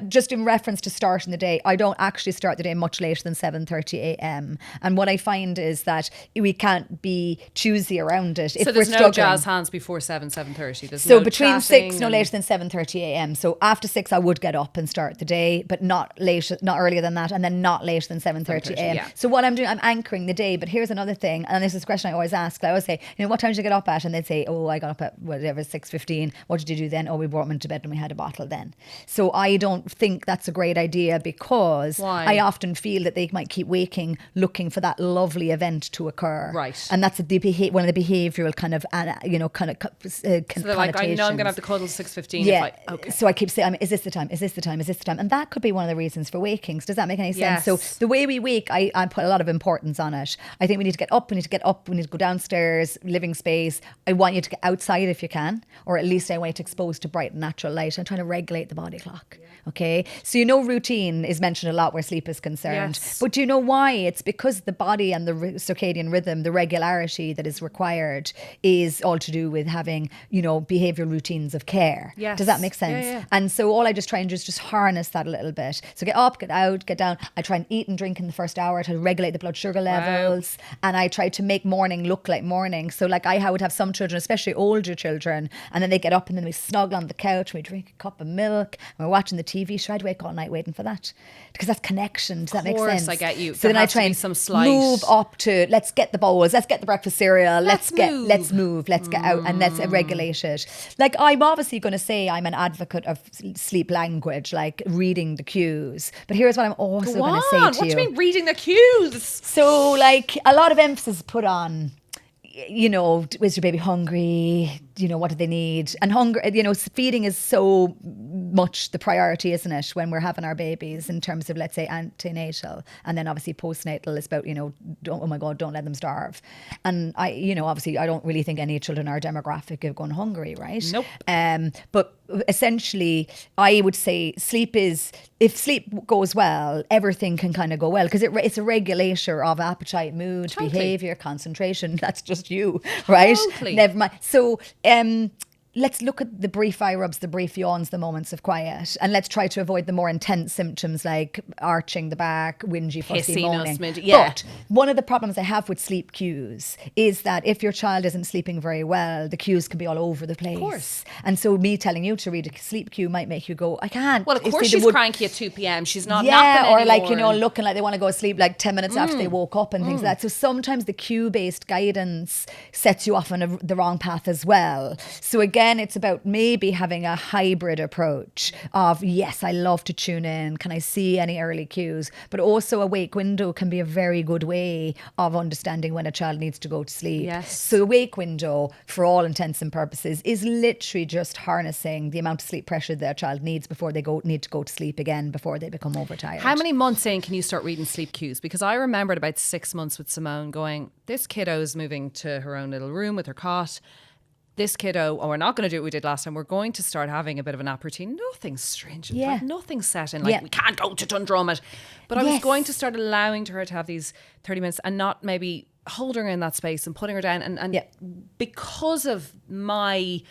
Just in reference to starting the day, I don't actually start the day much later than 7:30 a.m. And what I find is that we can't be choosy around it. So there's no jazz hands before 7:30. There's so no between chatting 6, no later than 7:30 a.m. So after 6, I would get up and start the day, but not earlier than that, and then not later than 7:30 a.m. yeah. So what I'm doing, I'm anchoring the day. But here's another thing, and this is a question I always ask. I always say, what time did you get up at? And they'd say, I got up at whatever 6:15. What did you do then? We brought them into bed and we had a bottle then. So I don't think that's a great idea because Why? I often feel that they might keep waking looking for that lovely event to occur. Right. And that's one of the behavioural kind of, So they're like, I know I'm going to have to cuddle 6:15. Yeah. Okay. So I keep saying, is this the time? Is this the time? Is this the time? And that could be one of the reasons for wakings. Does that make any sense? Yes. So the way we wake, I put a lot of importance on it. I think we need to get up. We need to go downstairs, living space. I want you to get outside if you can, or at least I want you to expose to bright natural light. I'm trying to regulate the body clock. Okay. So routine is mentioned a lot where sleep is concerned. Yes. But do you know why? It's because the body and the circadian rhythm, the regularity that is required is all to do with having, behavioural routines of care. Yes. Does that make sense? Yeah. And so all I just try and do is just harness that a little bit. So get up, get out, get down. I try and eat and drink in the first hour to regulate the blood sugar levels. And I try to make morning look like morning. So like I would have some children, especially older children, and then they get up and then we snuggle on the couch, we drink a cup of milk, and we're watching the TV show. I'd wake all night waiting for that. Because that's connection. Does that make sense? Of course, I get you. So There then I has to try be and some slight- move up to let's get the bowls, let's get the breakfast cereal, let's move, let's get out and let's regulate it. Like I'm obviously going to say I'm an advocate of sleep language, like reading the cues. But here's what I'm also going to say to you. What do you mean reading the cues? So like a lot of emphasis put on, is your baby hungry? What do they need? And hunger, feeding is so much the priority, isn't it, when we're having our babies in terms of, let's say, antenatal. And then obviously postnatal is about, don't let them starve. And obviously I don't really think any children are demographic of going hungry, right? Nope. But essentially I would say if sleep goes well, everything can kind of go well because it's a regulator of appetite, mood, Totally. behavior, concentration. That's just you, right? Totally. Never mind. So let's look at the brief eye rubs, the brief yawns, the moments of quiet, and let's try to avoid the more intense symptoms like arching the back, whingy, fussy, Hissiness, moaning. yeah. But one of the problems I have with sleep cues is that if your child isn't sleeping very well, the cues can be all over the place. Of course. And so me telling you to read a sleep cue might make you go, I can't. Well, of course she's cranky at 2 p.m. She's not Yeah, napping or like, anymore. looking like they want to go to sleep like 10 minutes after they woke up and things like that. So sometimes the cue-based guidance sets you off on the wrong path as well. So again, it's about maybe having a hybrid approach of, yes, I love to tune in. Can I see any early cues? But also a wake window can be a very good way of understanding when a child needs to go to sleep. Yes. So the wake window, for all intents and purposes, is literally just harnessing the amount of sleep pressure that a child needs before they need to go to sleep again, before they become overtired. How many months in can you start reading sleep cues? Because I remembered about 6 months with Simone going, this kiddo's moving to her own little room with her cot. This kiddo, we're not going to do what we did last time. We're going to start having a bit of an nap routine. Nothing stringent, like nothing set in. Like we can't go to Dundrum it. But I was going to start allowing her to have these 30 minutes and not maybe hold her in that space and putting her down. And because of my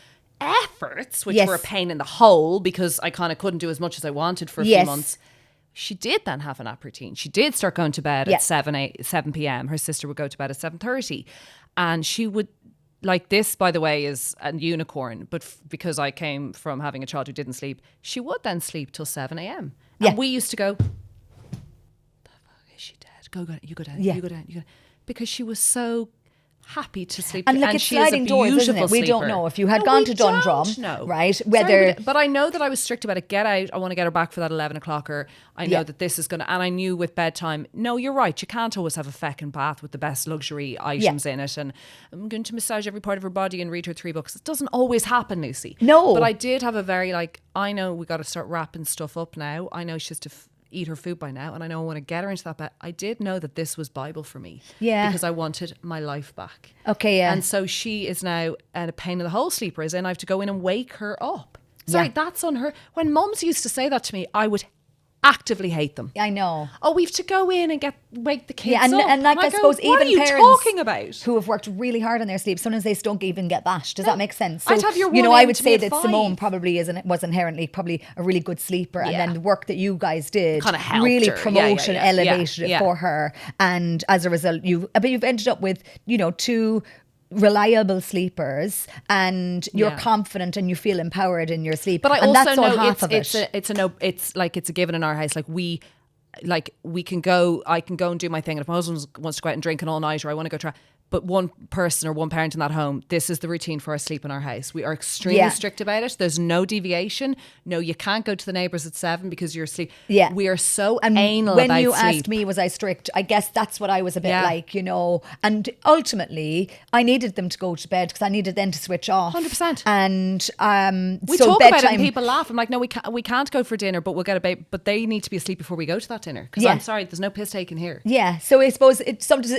efforts, which were a pain in the hole because I kind of couldn't do as much as I wanted for a few months, she did then have a nap routine. She did start going to bed at 7 p.m. Her sister would go to bed at 7:30. And she would, like this, by the way, is a unicorn. But because I came from having a child who didn't sleep, she would then sleep till 7 a.m. And we used to go, the fuck, is she dead? You go down, you go down. Because she was so happy to sleep. And like it's she is a sliding doors, isn't it? We sleeper. don't know. If you had gone to Dundrum, right? Sorry, but I know that I was strict about it. Get out. I want to get her back for that 11 o'clock. Or I know that this is going to, and I knew with bedtime, no, you're right. You can't always have a feckin' bath with the best luxury items in it. And I'm going to massage every part of her body and read her 3 books. It doesn't always happen, Lucy. No. But I did have a very I know we got to start wrapping stuff up now. I know she has to eat her food by now, and I know I want to get her into that bed. I did know that this was Bible for me, because I wanted my life back. Okay, yeah. And so she is now a pain in the hole sleeper, as in I have to go in and wake her up. Sorry, that's on her. When mums used to say that to me, I would actively hate them. I know. Oh, we have to go in and wake the kids up. And like I suppose what even are you parents talking about? Who have worked really hard on their sleep, sometimes they don't even get that. Does that make sense? So, I'd have your I would say that Simone probably was inherently probably a really good sleeper, and then the work that you guys did kind of helped really her. promoted and elevated it for her, and as a result, you've ended up with 2 reliable sleepers, and you're confident and you feel empowered in your sleep. But I and also that's know all half it's a given in our house. We can go. I can go and do my thing, and if my husband wants to go out and drink an all night, or I want to go try. But one person or one parent in that home, this is the routine for our sleep in our house. We are extremely strict about it. There's no deviation. No, you can't go to the neighbours at 7 because you're asleep. Yeah. We are so anal about sleep. When you asked me, was I strict? I guess that's what I was a bit like, And ultimately, I needed them to go to bed because I needed them to switch off. 100%. And we talk about it and people laugh. I'm like, no, we can't go for dinner, but we'll get a baby. But they need to be asleep before we go to that dinner. Because I'm sorry, there's no piss taken here. Yeah. So I suppose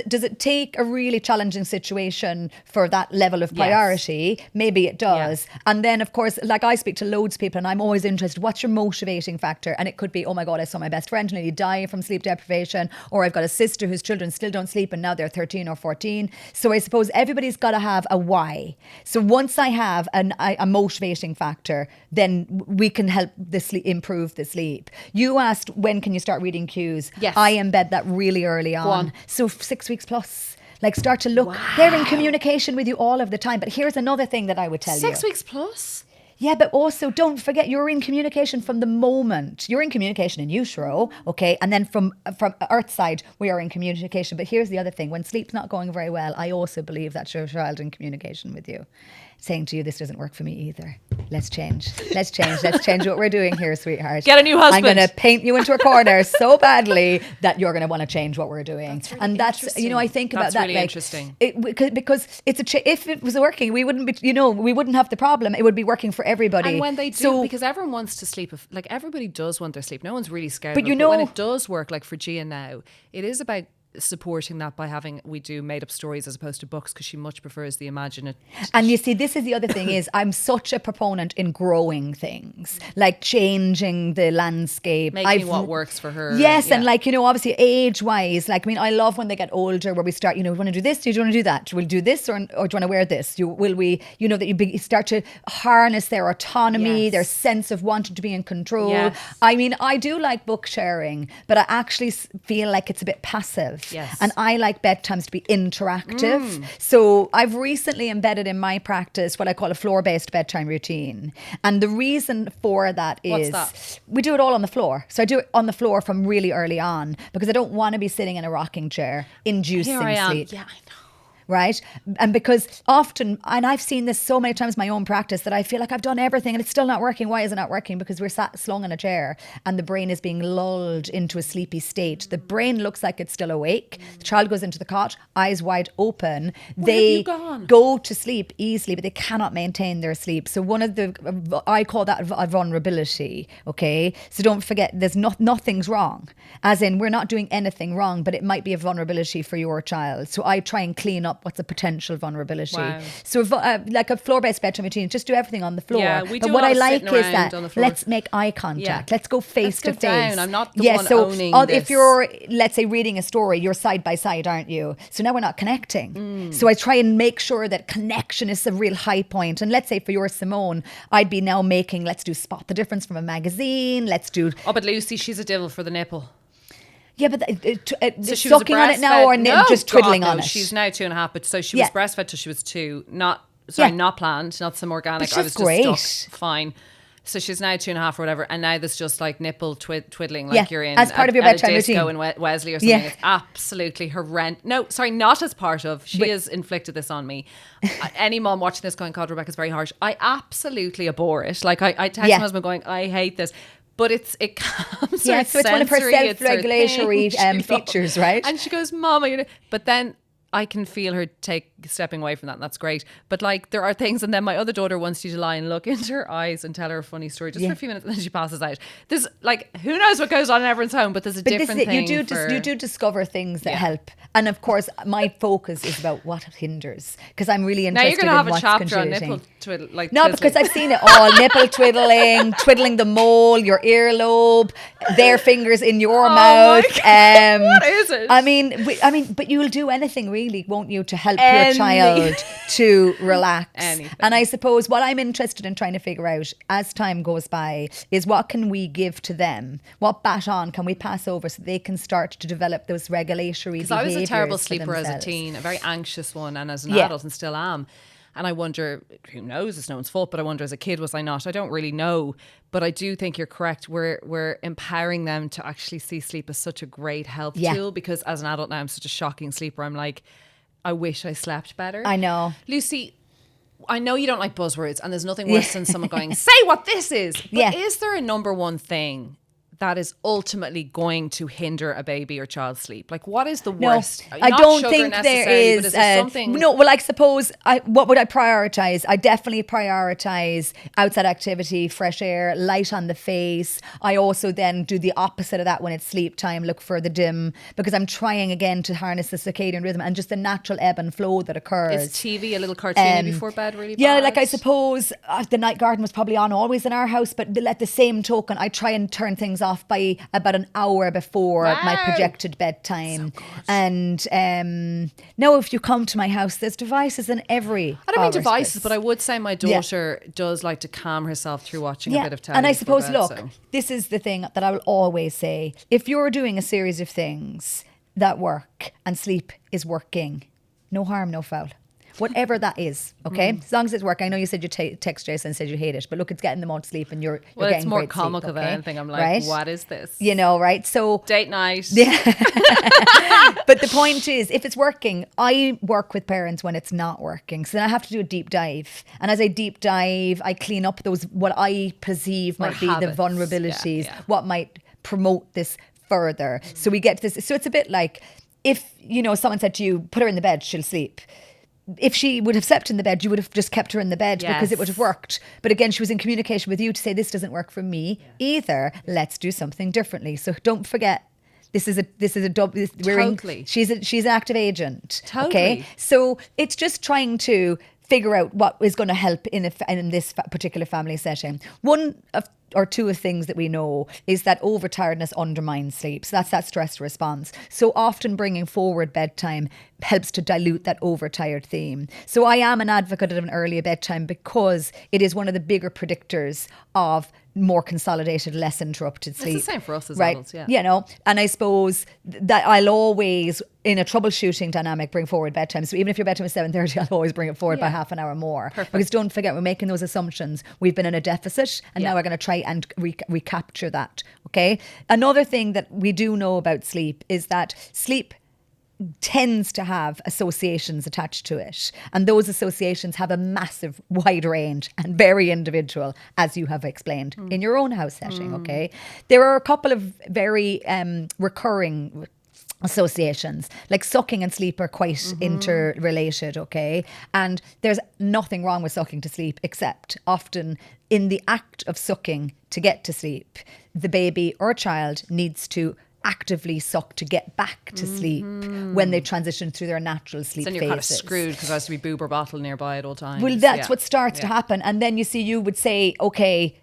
does it take a really challenging situation for that level of priority? Maybe it does. And then of course, like I speak to loads of people and I'm always interested, what's your motivating factor? And it could be, oh my God, I saw my best friend nearly die from sleep deprivation, or I've got a sister whose children still don't sleep and now they're 13 or 14. So I suppose everybody's got to have a why. So once I have a motivating factor, then we can help improve the sleep. You asked, when can you start reading cues? Yes. I embed that really early on. So 6 weeks plus. Like start to look. Wow. They're in communication with you all of the time. But here's another thing that I would tell you. 6 weeks plus? Yeah, but also don't forget you're in communication from the moment. You're in communication in utero, okay? And then from Earth side, we are in communication. But here's the other thing. When sleep's not going very well, I also believe that your child in communication with you, saying to you, this doesn't work for me either. Let's change. Let's change what we're doing here, sweetheart. Get a new husband. I'm going to paint you into a corner so badly that you're going to want to change what we're doing. That's really interesting. I think about that's that. Really interesting. Because it's if it was working, we wouldn't be, we wouldn't have the problem. It would be working for everybody. And when they do, because everyone wants to sleep, like everybody does want their sleep. No one's really scared. But but when it does work, like for Gia now, it is about supporting that by we do made up stories as opposed to books, because she much prefers the imaginative. And you see, this is the other thing is I'm such a proponent in growing things, like changing the landscape, making what works for her. Yes, and obviously age wise, I love when they get older where we start, we want to do this, do you want to do that? We'll do this, or do you want to wear this? That you start to harness their autonomy, their sense of wanting to be in control. Yes. I mean, I do like book sharing, but I actually feel like it's a bit passive. Yes. And I like bedtimes to be interactive. So I've recently embedded in my practice what I call a floor-based bedtime routine. And the reason for that is we do it all on the floor. So I do it on the floor from really early on because I don't want to be sitting in a rocking chair inducing sleep. Yeah, I know. Right? And because often, and I've seen this so many times in my own practice, that I feel like I've done everything and it's still not working. Why is it not working? Because we're sat slung in a chair and the brain is being lulled into a sleepy state. The brain looks like it's still awake. The child goes into the cot, eyes wide open. They go to sleep easily, but they cannot maintain their sleep. So I call that a vulnerability, okay? So don't forget, there's nothing's wrong. As in, we're not doing anything wrong, but it might be a vulnerability for your child. So I try and clean up what's a potential vulnerability. Wow. So like a floor-based bedtime routine, just do everything on the floor. Yeah, we do. But what I like is that let's make eye contact. Let's go face to face. I'm not the one owning this. If you're, let's say, reading a story, you're side by side, aren't you? So now we're not connecting. So I try and make sure that connection is a real high point. And let's say for your Simone, I'd be now let's do Spot the Difference from a magazine. Let's do... Oh, but Lucy, she's a devil for the nipple. Yeah, but so she sucking on it now or just twiddling on it? She's now 2.5, but so she was breastfed till she was 2. Not planned, not some organic. But I was just great. Stuck, fine. So she's now 2.5 or whatever, and now there's just like nipple twiddling, like you're in as part of your bedtime a disco routine in Wesley or something. It's absolutely horrendous. No, sorry, not as part of. She has inflicted this on me. Any mom watching this going, God, Rebecca's very harsh. I absolutely abhor it. Like I text my husband going, I hate this. But it calms her. So it's one of her self-regulatory features, right? And she goes, Mama, but then I can feel her stepping away from that, and that's great. But like, there are things, and then my other daughter wants you to lie and look into her eyes and tell her a funny story just for a few minutes, and then she passes out. There's like, who knows what goes on in everyone's home, but there's a different thing. You do discover things that help, and of course, my focus is about what hinders, because I'm really interested in what's contributing. Now you're going to have a chapter on nipple twiddle, like no, twizzling. Because I've seen it all: nipple twiddling the mole, your earlobe, their fingers in your mouth. What is it? I mean, but you'll do anything really, won't you, to help your child to relax. Anything. And I suppose what I'm interested in trying to figure out as time goes by is what can we give to them? What baton can we pass over so they can start to develop those regulatory behaviours? Because I was a terrible sleeper as a teen, a very anxious one, and as an adult, and still am. And I wonder, who knows, it's no one's fault, but I wonder as a kid, was I not? I don't really know. But I do think you're correct. We're empowering them to actually see sleep as such a great help tool, because as an adult now, I'm such a shocking sleeper. I'm like, I wish I slept better. I know. Lucy, I know you don't like buzzwords, and there's nothing worse than someone going, say what this is. But is there a number one thing that is ultimately going to hinder a baby or child's sleep? Like, what is the worst? I don't think there is. But is there something? No, well, I suppose, what would I prioritise? I definitely prioritise outside activity, fresh air, light on the face. I also then do the opposite of that when it's sleep time, look for the dim, because I'm trying again to harness the circadian rhythm and just the natural ebb and flow that occurs. Is TV, a little cartoony before bed, really bad? Yeah, like I suppose the night garden was probably on always in our house, but at the same token, I try and turn things off by about an hour before my projected bedtime. So and no, if you come to my house, there's devices in every. I don't mean devices, but I would say my daughter does like to calm herself through watching a bit of telly. And I suppose, this is the thing that I will always say: if you're doing a series of things that work and sleep is working, no harm, no foul. Whatever that is, okay? As long as it's working. I know you said you text Jason and said you hate it, but look, it's getting them all to sleep and you're getting it's more great comical sleep, than anything. I'm like, what is this? You know, right? So date night. Yeah. But the point is, if it's working, I work with parents when it's not working. So then I have to do a deep dive. And as I deep dive, I clean up those, what I perceive might be the vulnerabilities, what might promote this further. So we get this. So it's a bit like if, someone said to you, put her in the bed, she'll sleep. If she would have slept in the bed, you would have just kept her in the bed because it would have worked. But again, she was in communication with you to say, this doesn't work for me either. Let's do something differently. So don't forget, this is a double. Totally. She's an active agent. Totally. Okay. So it's just trying to figure out what is going to help in this particular family setting. One or two of things that we know is that overtiredness undermines sleep. So that's that stress response. So often bringing forward bedtime helps to dilute that overtired theme. So I am an advocate of an earlier bedtime because it is one of the bigger predictors of more consolidated, less interrupted sleep. It's the same for us as adults, and I suppose that I'll always, in a troubleshooting dynamic, bring forward bedtime. So even if your bedtime is 7:30, I'll always bring it forward by half an hour more. Perfect. Because don't forget, we're making those assumptions. We've been in a deficit and now we're going to try and recapture that. Okay. Another thing that we do know about sleep is that sleep tends to have associations attached to it, and those associations have a massive wide range and very individual, as you have explained in your own house setting. Okay, there are a couple of very recurring associations, like sucking and sleep are quite interrelated, okay? And there's nothing wrong with sucking to sleep, except often in the act of sucking to get to sleep, the baby or child needs to actively suck to get back to sleep when they transition through their natural sleep phases. Then you're kind of screwed because there has to be boob or bottle nearby at all times. Well, that's what starts to happen. And then you would say, okay,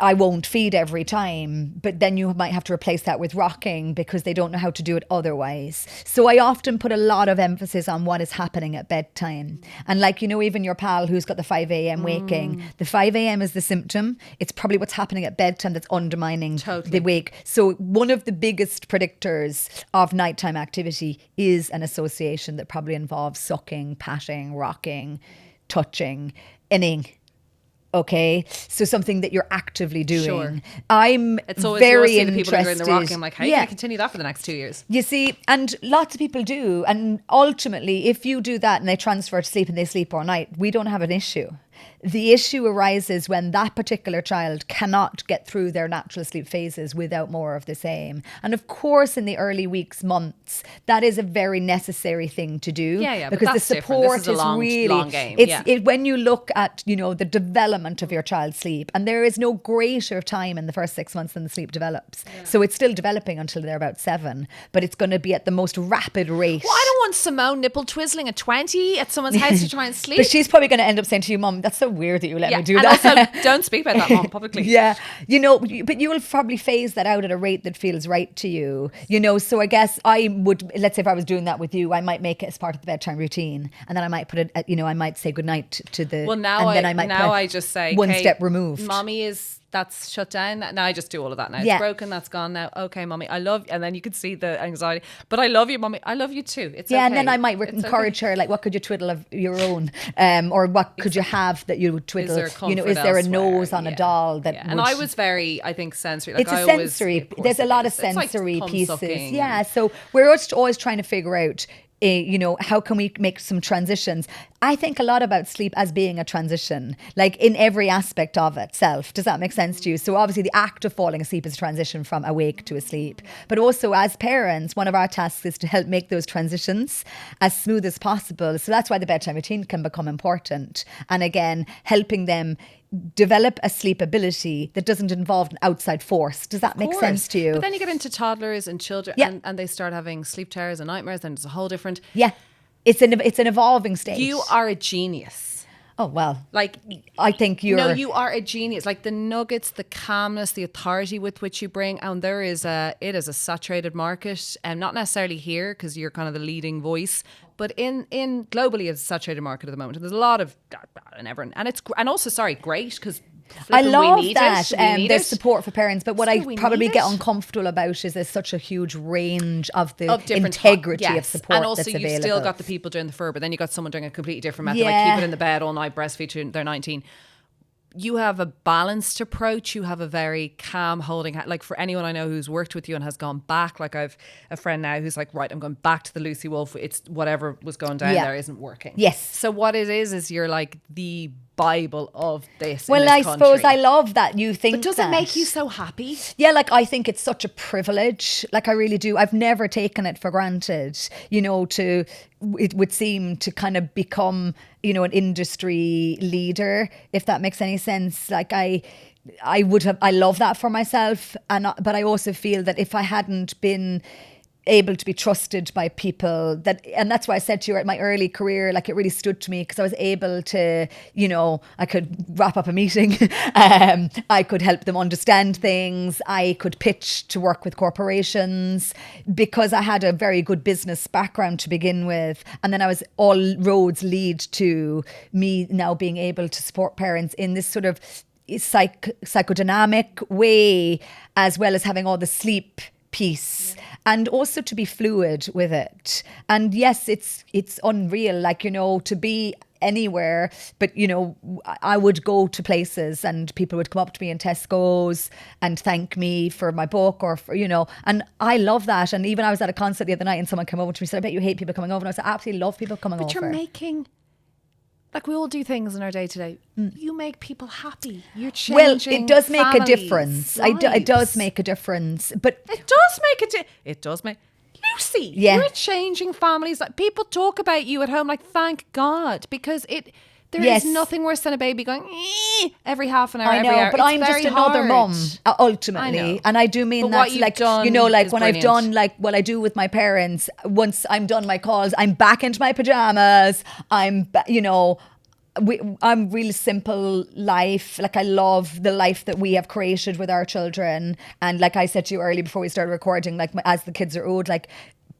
I won't feed every time, but then you might have to replace that with rocking because they don't know how to do it otherwise. So I often put a lot of emphasis on what is happening at bedtime. And like, even your pal who's got the 5 a.m. waking, the 5 a.m. is the symptom. It's probably what's happening at bedtime that's undermining the wake. So one of the biggest predictors of nighttime activity is an association that probably involves sucking, patting, rocking, touching, inning. Okay, so something that you're actively doing. Sure. It's always very you see the people interested. doing the rocking. I'm like, how are you going to continue that for the next 2 years? You see, and lots of people do. And ultimately, if you do that and they transfer to sleep and they sleep all night, we don't have an issue. The issue arises when that particular child cannot get through their natural sleep phases without more of the same. And of course, in the early weeks, months, that is a very necessary thing to do. Yeah, because but the that's different. support This is a long, really long game. when you look at, the development of your child's sleep, and there is no greater time in the first 6 months than the sleep develops. Yeah. So it's still developing until they're about 7, but it's going to be at the most rapid rate. Well, I don't want Simone nipple twizzling at 20 at someone's house to try and sleep. But she's probably going to end up saying to you, Mum, that's so weird that you let me do that. And also, don't speak about that, Mom, publicly. Yeah. But you will probably phase that out at a rate that feels right to you. So I guess I would, let's say if I was doing that with you, I might make it as part of the bedtime routine. And then I might put it, I might say goodnight to the... Well, I just say... One step removed. Mommy that's shut down. Now I just do all of that now. It's broken, that's gone now. Okay, Mommy, I love you. And then you could see the anxiety. But I love you, Mommy. I love you too. It's okay. And then I might encourage her, like, what could you twiddle of your own? Or what could you have that you would twiddle? Is there a nose on a doll that And I was very, I think, sensory. Like, it's a sensory. There's a lot of sensory pieces. Yeah, so we're always trying to figure out how can we make some transitions? I think a lot about sleep as being a transition, like in every aspect of itself. Does that make sense to you? So obviously the act of falling asleep is a transition from awake to asleep. But also as parents, one of our tasks is to help make those transitions as smooth as possible. So that's why the bedtime routine can become important. And again, helping them develop a sleep ability that doesn't involve an outside force. Does that make sense to you? But then you get into toddlers and children and they start having sleep terrors and nightmares, and it's a whole different... Yeah, it's an evolving state. You are a genius. Oh, well, like, I think you're... No, you are a genius. Like the nuggets, the calmness, the authority with which you bring, and it is a saturated market, and not necessarily here because you're kind of the leading voice, but in globally it's a saturated market at the moment. And there's a lot of and everyone, and it's great because I love we need that. There's it. support for parents, but what I probably get uncomfortable about is there's such a huge range of the integrity of support. And also that's you've available. still got the people doing the fur, but then you got someone doing a completely different method, like keep it in the bed all night, breastfeed till they're 19. You have a balanced approach. You have a very calm holding. Like for anyone I know who's worked with you and has gone back, like I've a friend now who's like, right, I'm going back to the Lucy Wolfe. It's whatever was going down there isn't working. Yes. So what it is you're like the Bible of this. Well, I suppose I love that you think. But does it make you so happy? Yeah, like I think it's such a privilege. Like I really do. I've never taken it for granted. It would seem to kind of become, an industry leader, if that makes any sense. Like I love that for myself, but I also feel that if I hadn't been able to be trusted by people, and that's why I said to you at my early career, like it really stood to me because I was able to, I could wrap up a meeting, I could help them understand things, I could pitch to work with corporations because I had a very good business background to begin with, and then all roads lead to me now being able to support parents in this sort of psychodynamic way, as well as having all the sleep piece. And also to be fluid with it. And yes, it's unreal, like, to be anywhere, but, I would go to places and people would come up to me in Tesco's and thank me for my book or for, and I love that. And even I was at a concert the other night and someone came over to me and said, I bet you hate people coming over. And I said, I absolutely love people coming over. But you're making... Like we all do things in our day to day. You make people happy. You're changing. Well, it does make a families' difference. lives. It does make a difference. But it does make it does make. Lucy, you're changing families. Like people talk about you at home. Like thank God, because there is nothing worse than a baby going every half an hour. I know, every hour. but I'm just another mum ultimately, and I do mean that. Like like when I've done like what I do with my parents. Once I'm done my calls, I'm back into my pajamas. I'm really simple life. Like I love the life that we have created with our children. And like I said to you earlier before we started recording, like as the kids are old, like.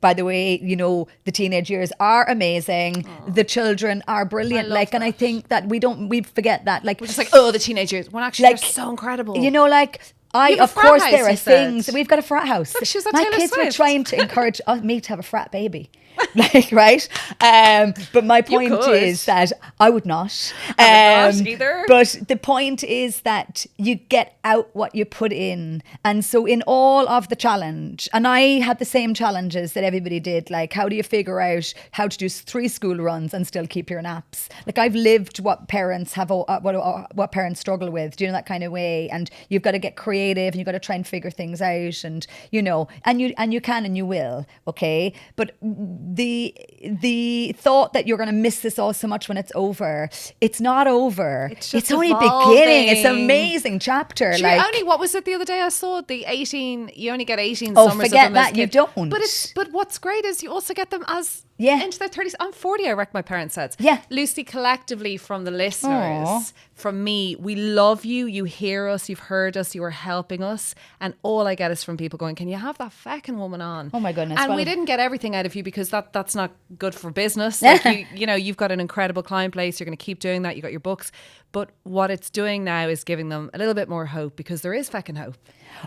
By the way, the teenage years are amazing. Aww. The children are brilliant. And I think that we forget that. Like we're just like, the teenage years. When actually they're so incredible. Of course there are things. We've got a frat house. Look, my kids were trying to encourage me to have a frat baby. like, right? But my point could. is that I would not. I would not either. But the point is that you get out what you put in. And so in all of the challenge, and I had the same challenges that everybody did, like how do you figure out how to do 3 school runs and still keep your naps? Like I've lived what parents have, what parents struggle with, do you know, that kind of way. And you've got to get creative and you've got to try and figure things out, and you know, and you can and you will, okay? But the thought that you're going to miss this all so much when it's over, it's not over. It's only evolving. beginning. It's an amazing chapter. Sure, like only, what was it the other day I saw? The 18, you only get 18 Oh, summers forget of them as that, you kids. don't. But what's great is you also get them as Yeah. into their 30s. I'm 40, I reckon my parents said. Yeah. Lucy, collectively from the listeners, Aw. from me, we love you. You hear us, you've heard us, you are helping us. And all I get is from people going, can you have that feckin' woman on? Oh my goodness. And well, we didn't get everything out of you because that's not good for business. Like you know, you've got an incredible client base. You're going to keep doing that. You got your books. But what it's doing now is giving them a little bit more hope, because there is feckin' hope.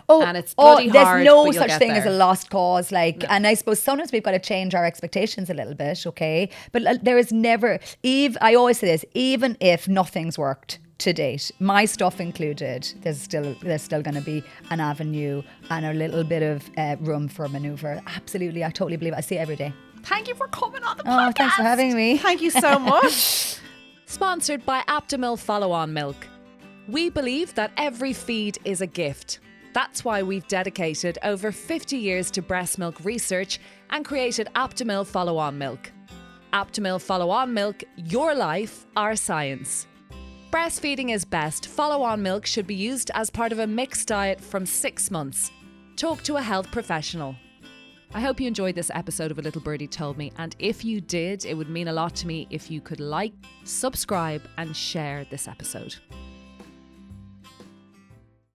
And it's bloody there's hard, no but you'll such get thing as there. a lost cause. Like, and I suppose sometimes we've got to change our expectations a little bit, okay? But there is never, I always say this, even if nothing's worked to date, my stuff included, there's still going to be an avenue and a little bit of room for manoeuvre. Absolutely, I totally believe it. I see it every day. Thank you for coming on the podcast. Oh, thanks for having me. Thank you so much. Sponsored by Aptamil Follow-On Milk. We believe that every feed is a gift. That's why we've dedicated over 50 years to breast milk research and created Aptamil Follow-On Milk. Aptamil Follow-On Milk, your life, our science. Breastfeeding is best. Follow-on milk should be used as part of a mixed diet from 6 months. Talk to a health professional. I hope you enjoyed this episode of A Little Birdie Told Me. And if you did, it would mean a lot to me if you could like, subscribe, and share this episode.